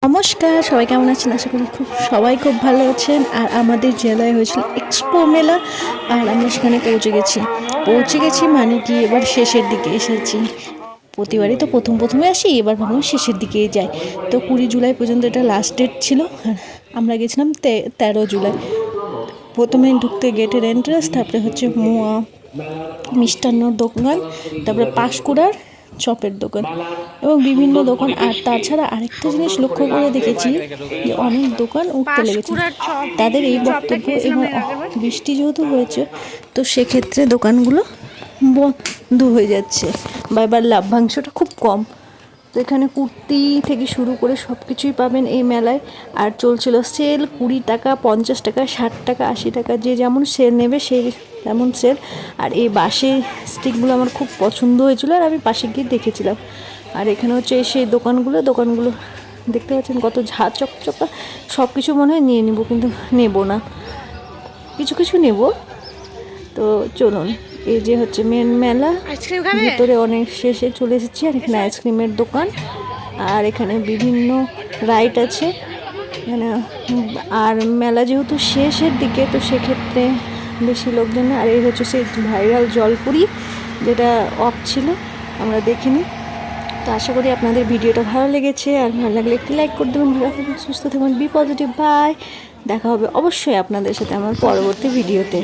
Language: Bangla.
নমস্কার, সবাই কেমন আছেন? আশা করি সবাই খুব ভালো আছেন। আর আমাদের জেলায় হয়েছিল এক্সপো মেলা, আর আমরা সেখানে পৌঁছে গেছি মানে কি এবার শেষের দিকে এসেছি। প্রতিবারই তো প্রথমে আসি, এবার ভাবলাম শেষের দিকেই যাই। তো 20 জুলাই পর্যন্ত এটা লাস্ট ডেট ছিল, আর আমরা গেছিলাম 13 জুলাই। প্রথমে ঢুকতে গেটের এন্ট্রান্স, তারপরে হচ্ছে মোয়া মিষ্টান্নর দোকান, তারপরে পাঁশকুড়ার চপের দোকান এবং বিভিন্ন দোকান। আর তাছাড়া আরেকটা জিনিস লক্ষ্য করে দেখেছি যে অনেক দোকান উঠতে লেগেছে। তাদের এই বক্তব্য, এবার বৃষ্টি যেহেতু হয়েছে তো সেক্ষেত্রে দোকানগুলো বন্ধ হয়ে যাচ্ছে বা এবার লাভ্যাংশটা খুব কম। তো এখানে কুর্তি থেকে শুরু করে সব কিছুই পাবেন এই মেলায়। আর চলছিল সেল, 20 টাকা, 50 টাকা, 60 টাকা, 80 টাকা, যে যেমন সেল নেবে সেই তেমন সেল। আর এই বাঁশের স্টিকগুলো আমার খুব পছন্দ হয়েছিল, আর আমি পাশে গিয়ে দেখেছিলাম। আর এখানে হচ্ছে সেই দোকানগুলো দেখতে পাচ্ছেন কত ঝাঁ চকচকা। সব কিছু মনে হয় নিয়ে নেবো, কিন্তু নেব না, কিছু নেব। তো চলুন, এই যে হচ্ছে মেন মেলা, ভিতরে অনেক শেষে চলে এসেছি। আর এখানে আইসক্রিমের দোকান, আর এখানে বিভিন্ন রাইড আছে মানে। আর মেলা যেহেতু শেষের দিকে তো সেক্ষেত্রে বেশি লোকজন। আর এই হচ্ছে সেই ভাইরাল জলপুরি, যেটা অফ ছিল, আমরা দেখিনি। তো আশা করি আপনাদের ভিডিওটা ভালো লেগেছে, আর ভালো লাগলে একটি লাইক করে দেবেন। ভালো থাকবেন, সুস্থ থাকবেন, বি পজিটিভ, বাই। দেখা হবে অবশ্যই আপনাদের সাথে আমার পরবর্তী ভিডিওতে।